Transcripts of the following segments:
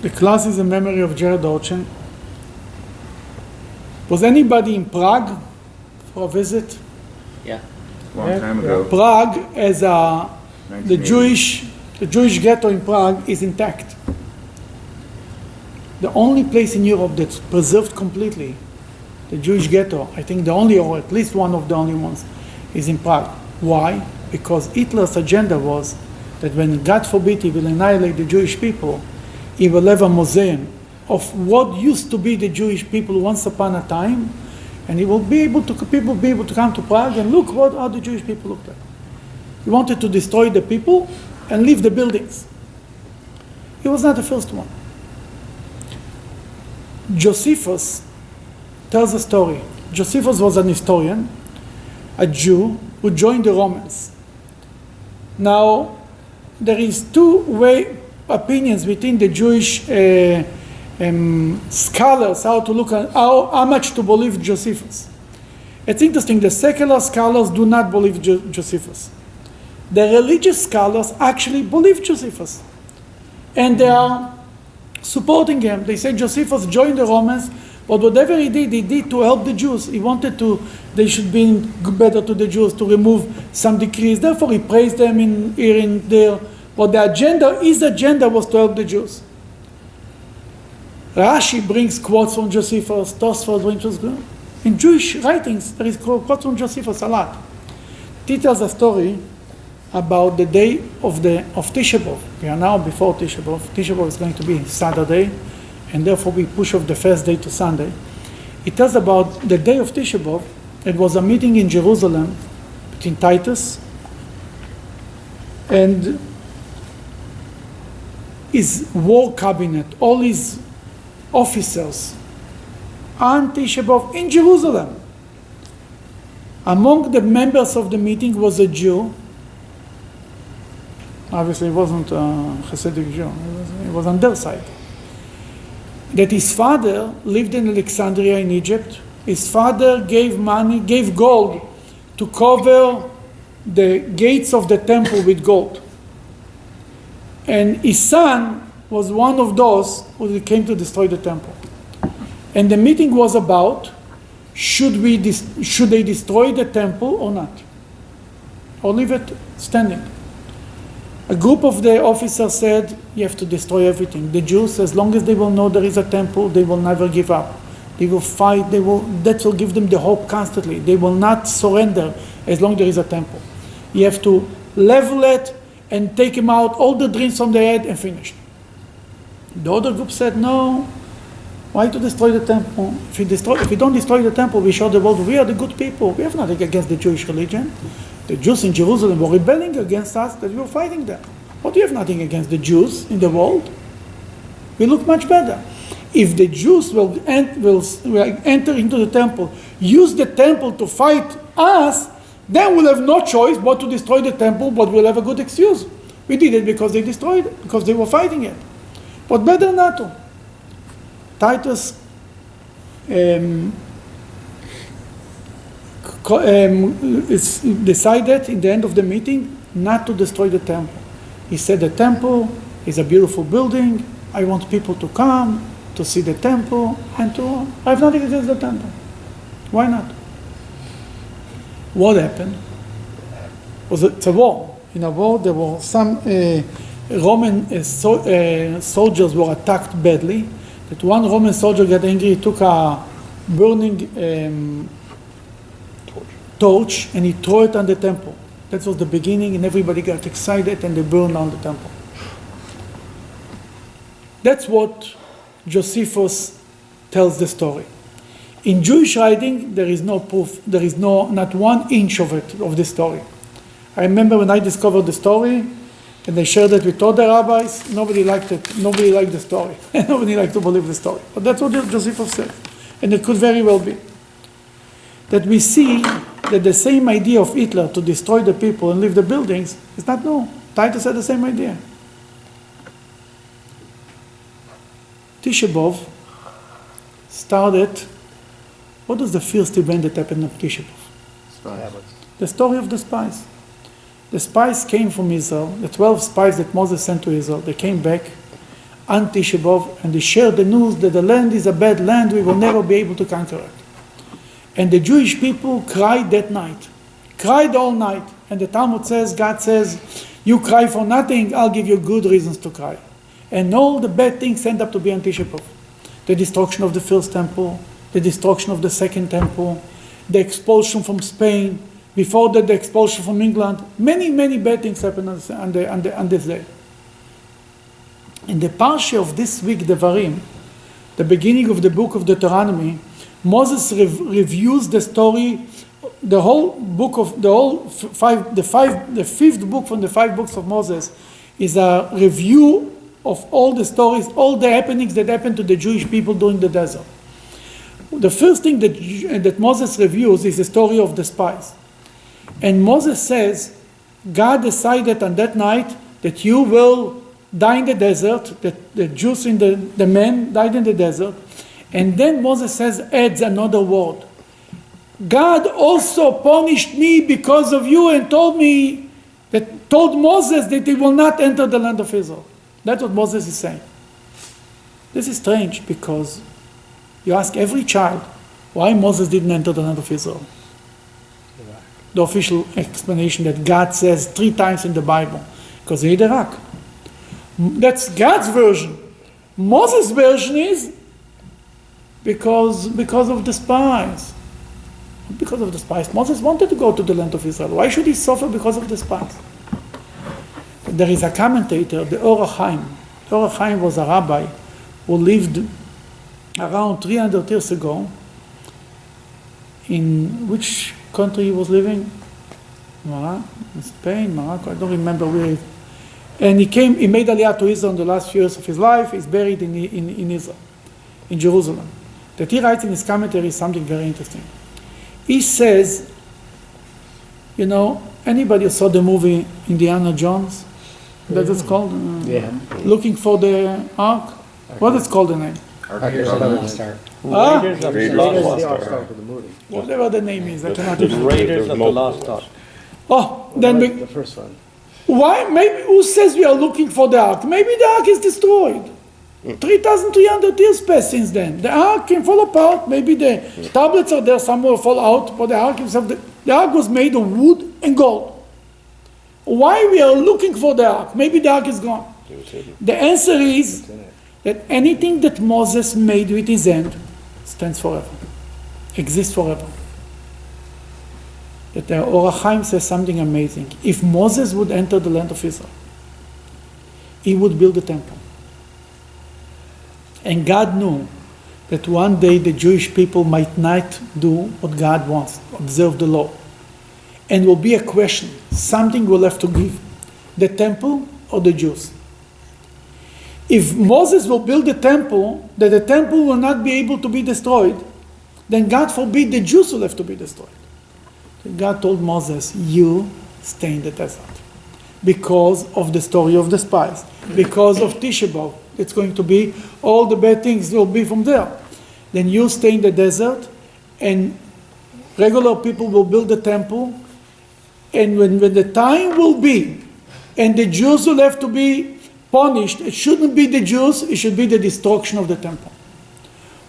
The class is a memory of Jared Orchen. Was anybody in Prague for a visit? Yeah. Long time ago. Prague, as the 1980. Jewish ghetto in Prague is intact. The only place in Europe that's preserved completely, the Jewish ghetto, I think the only, or at least one of the only ones, is in Prague. Why? Because Hitler's agenda was that when, God forbid, he will annihilate the Jewish people, he will have a museum of what used to be the Jewish people once upon a time, and he will be able to, people will be able to come to Prague and look how the Jewish people look like. He wanted to destroy the people and leave the buildings. He was not the first one. Josephus tells a story. Josephus was an historian, a Jew who joined the Romans. Now, there is two-way opinions between the Jewish scholars how to look at how much to believe Josephus. It's interesting, the secular scholars do not believe Josephus. The religious scholars actually believe Josephus. And they are supporting him. They say Josephus joined the Romans, but whatever he did to help the Jews. He wanted they should be better to the Jews, to remove some decrees. Therefore he praised them here and there. But his agenda was to help the Jews. Rashi brings quotes from Josephus, Tosfos brings quotes. In Jewish writings, there is quotes from Josephus a lot. He tells a story about the day of Tisha B'Av. We are now before Tisha B'Av. Tisha B'Av is going to be Saturday, and therefore we push off the first day to Sunday. It tells about the day of Tisha B'Av. It was a meeting in Jerusalem between Titus and his war cabinet, all his officers, on Tisha B'Av in Jerusalem. Among the members of the meeting was a Jew. Obviously, he wasn't a Hasidic Jew. He was on their side. That his father lived in Alexandria in Egypt. His father gave gold to cover the gates of the temple with gold. And his son was one of those who came to destroy the temple. And the meeting was about, should they destroy the temple or not? Or leave it standing? A group of the officers said, you have to destroy everything. The Jews, as long as they will know there is a temple, they will never give up. They will fight, that will give them the hope constantly. They will not surrender as long as there is a temple. You have to level it and take him out, all the dreams from their head, and finish. The other group said, no, why to destroy the temple? If we don't destroy the temple, we show the world we are the good people. We have nothing against the Jewish religion. The Jews in Jerusalem were rebelling against us, that we were fighting them. But we have nothing against the Jews in the world. We look much better. If the Jews will enter into the temple, use the temple to fight us, then we'll have no choice but to destroy the temple, but we'll have a good excuse. We did it because they destroyed it, because they were fighting it. But better not to. Titus decided in the end of the meeting not to destroy the temple. He said the temple is a beautiful building. I want people to come to see the temple and to. I have nothing against the temple. Why not? What happened? It's a war. In a war, there were some Roman soldiers were attacked badly. That one Roman soldier got angry. He took a burning torch and he threw it on the temple. That was the beginning, and everybody got excited and they burned down the temple. That's what Josephus tells the story. In Jewish writing, there is no proof. There is not 1 inch of it, of this story. I remember when I discovered the story and I shared it with other rabbis, nobody liked it. Nobody liked the story. Nobody liked to believe the story. But that's what Josephus said. And it could very well be. That we see that the same idea of Hitler to destroy the people and leave the buildings is not new. Titus had the same idea. Tisha B'Av started. What was the first event that happened on Tisha B'Av? The story of the spies. The spies came from Israel, the 12 spies that Moses sent to Israel. They came back on Tisha B'Av, and they shared the news that the land is a bad land, we will never be able to conquer it. And the Jewish people cried that night, cried all night. And the Talmud says, God says, you cry for nothing, I'll give you good reasons to cry. And all the bad things end up to be on Tisha B'Av. The destruction of the first temple, the destruction of the second temple, the expulsion from Spain, before that the expulsion from England. Many, many bad things happened on this day. In the parsha of this week, Devarim, the beginning of the book of Deuteronomy, Moses reviews the story, the fifth book from the 5 books of Moses is a review of all the stories, all the happenings that happened to the Jewish people during the desert. The first thing that Moses reviews is the story of the spies. And Moses says, God decided on that night that you will die in the desert, that the Jews the men died in the desert. And then Moses adds another word. God also punished me because of you and told Moses that he will not enter the land of Israel. That's what Moses is saying. This is strange because you ask every child why Moses didn't enter the land of Israel. The official explanation that God says 3 times in the Bible, because he hid the rock. That's God's version. Moses' version is because of the spies. Because of the spies. Moses wanted to go to the land of Israel. Why should he suffer because of the spies? There is a commentator, the Or HaChaim. The Or HaChaim was a rabbi who lived around 300 years ago. In which country he was living? Spain, Morocco, I don't remember where. And he made Aliyah to Israel in the last few years of his life. He's buried in Israel, in Jerusalem. That he writes in his commentary is something very interesting. He says, anybody who saw the movie Indiana Jones? That's what it's called? Looking for the Ark? What is called the name? Raiders of the Lost Ark. Raiders of the Lost Ark Ark. of the movie. Whatever the name is, I cannot remember. Raiders of the Lost Ark. Oh, then The first one. why? Maybe who says we are looking for the Ark? Maybe the Ark is destroyed. 3,300 years passed since then. The Ark can fall apart. Maybe the tablets are there somewhere, fall out. But the Ark himself, the Ark was made of wood and gold. Why we are looking for the Ark? Maybe the Ark is gone. The answer is that anything that Moses made with his hand stands forever, exists forever. That the Or HaChaim says something amazing. If Moses would enter the land of Israel, he would build a temple. And God knew that one day the Jewish people might not do what God wants, observe the law. And will be a question, something will have to give, the temple or the Jews. If Moses will build a temple, that the temple will not be able to be destroyed, then God forbid the Jews will have to be destroyed. God told Moses, you stay in the desert. Because of the story of the spies. Because of Tisha B'Av. It's going to be, all the bad things will be from there. Then you stay in the desert, and regular people will build the temple, and when the time will be, and the Jews will have to be punished, it shouldn't be the Jews, it should be the destruction of the temple.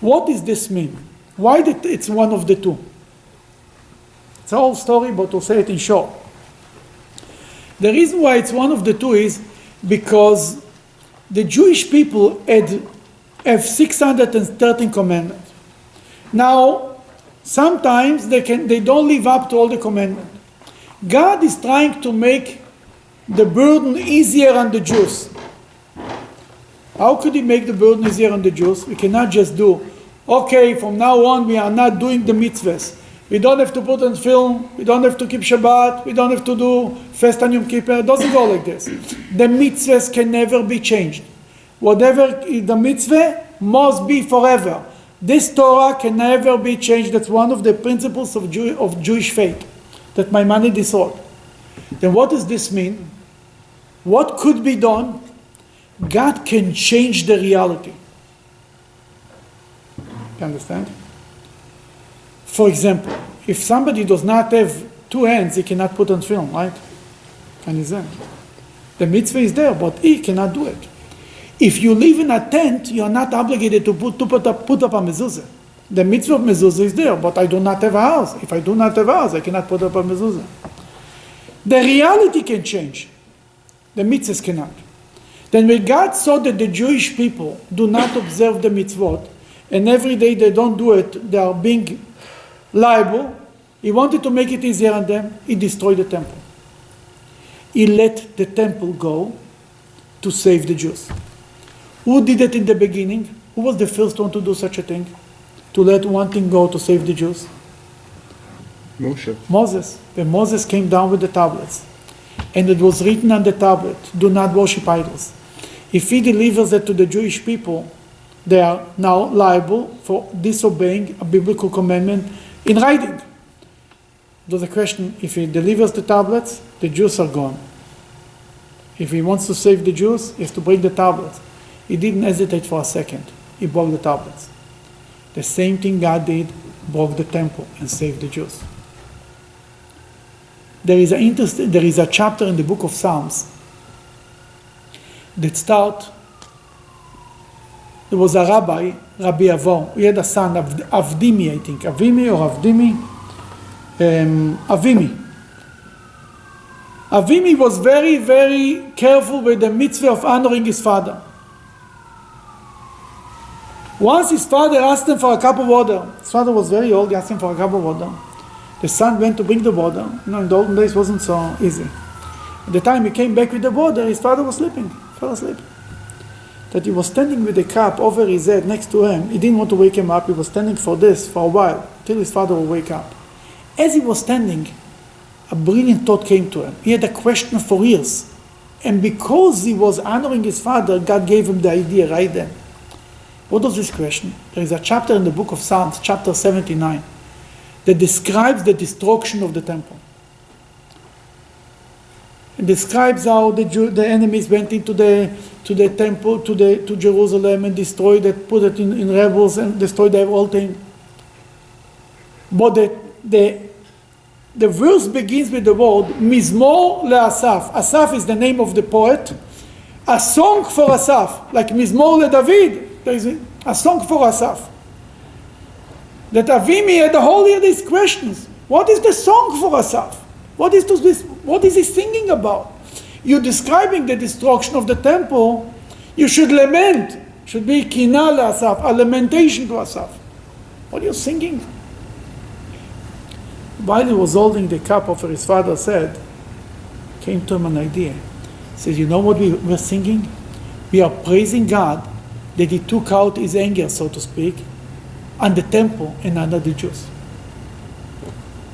What does this mean? Why that it's one of the two? It's a whole story, but we'll say it in short. The reason why it's one of the two is because the Jewish people have 613 commandments. Now, sometimes they don't live up to all the commandments. God is trying to make the burden easier on the Jews. How could he make the burden easier on the Jews? We cannot just do, okay, from now on we are not doing the mitzvahs. We don't have to put on film, we don't have to keep Shabbat, we don't have to do fast on Yom Kippur. It doesn't go like this. The mitzvahs can never be changed. Whatever is the mitzvah must be forever. This Torah can never be changed. That's one of the principles of Jewish faith that Maimonides taught. Then what does this mean? What could be done? God can change the reality. You understand? For example, if somebody does not have 2 hands, he cannot put on film, right? On his hand. The mitzvah is there, but he cannot do it. If you live in a tent, you are not obligated to put up a mezuzah. The mitzvah of mezuzah is there, but I do not have a house. If I do not have a house, I cannot put up a mezuzah. The reality can change. The mitzvahs cannot. Then when God saw that the Jewish people do not observe the mitzvot, and every day they don't do it, they are being liable, He wanted to make it easier on them, He destroyed the temple. He let the temple go to save the Jews. Who did it in the beginning? Who was the first one to do such a thing? To let one thing go to save the Jews? Moshe. Moses. When Moses came down with the tablets, and it was written on the tablet, do not worship idols. If he delivers it to the Jewish people, they are now liable for disobeying a biblical commandment in writing. There's a question, if he delivers the tablets, the Jews are gone. If he wants to save the Jews, he has to break the tablets. He didn't hesitate for a second. He broke the tablets. The same thing God did, broke the temple and saved the Jews. There is a chapter in the book of Psalms that start. There was a rabbi, Rabbi Avon. He had a son, Avdimi, I think. Avimi or Avdimi? Avimi. Avimi was very, very careful with the mitzvah of honoring his father. Once his father asked him for a cup of water. His father was very old, he asked him for a cup of water. The son went to bring the water. In the olden days it wasn't so easy. At the time he came back with the water, his father was sleeping, fell asleep. That he was standing with the cup over his head next to him. He didn't want to wake him up, he was standing for a while, till his father would wake up. As he was standing, a brilliant thought came to him. He had a question for years. And because he was honoring his father, God gave him the idea right then. What was this question? There is a chapter in the book of Psalms, chapter 79, that describes the destruction of the temple. It describes how the enemies went into the temple, to Jerusalem and destroyed it, put it in rebels and destroyed the whole thing. But the verse begins with the word Mizmor le'Asaf. Asaf is the name of the poet. A song for Asaf, like Mizmor leDavid. There is a song for Asaf. That Avimi had the whole year these questions. What is the song for Asaf? What is he singing about? You're describing the destruction of the temple. You should lament. Should be Kina le'Asaf, a lamentation to Asaf. What are you singing? While he was holding the cup over his father said, came to him an idea. He says, you know what we're singing? We are praising God that he took out his anger, so to speak, on the temple and under the Jews.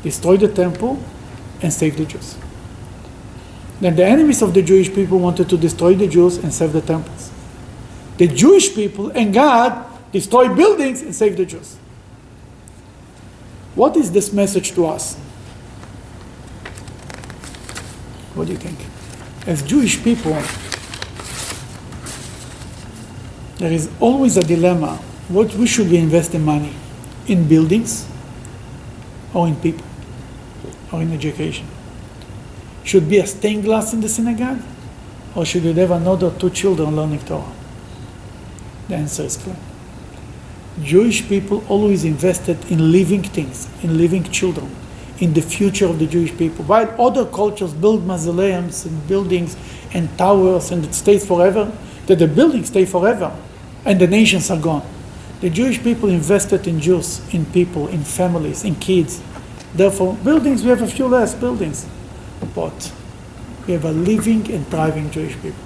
Destroyed the temple and saved the Jews. Then the enemies of the Jewish people wanted to destroy the Jews and save the temples. The Jewish people and God destroyed buildings and saved the Jews. What is this message to us? What do you think? As Jewish people, there is always a dilemma. What we should we invest in money? In buildings or in people or in education? Should be a stained glass in the synagogue, or should you have another 2 children learning Torah? The answer is clear. Jewish people always invested in living things, in living children, in the future of the Jewish people. While other cultures build mausoleums and buildings and towers and it stays forever, that the buildings stay forever and the nations are gone. The Jewish people invested in Jews, in people, in families, in kids. Therefore, buildings, we have a few less buildings, but we have a living and thriving Jewish people.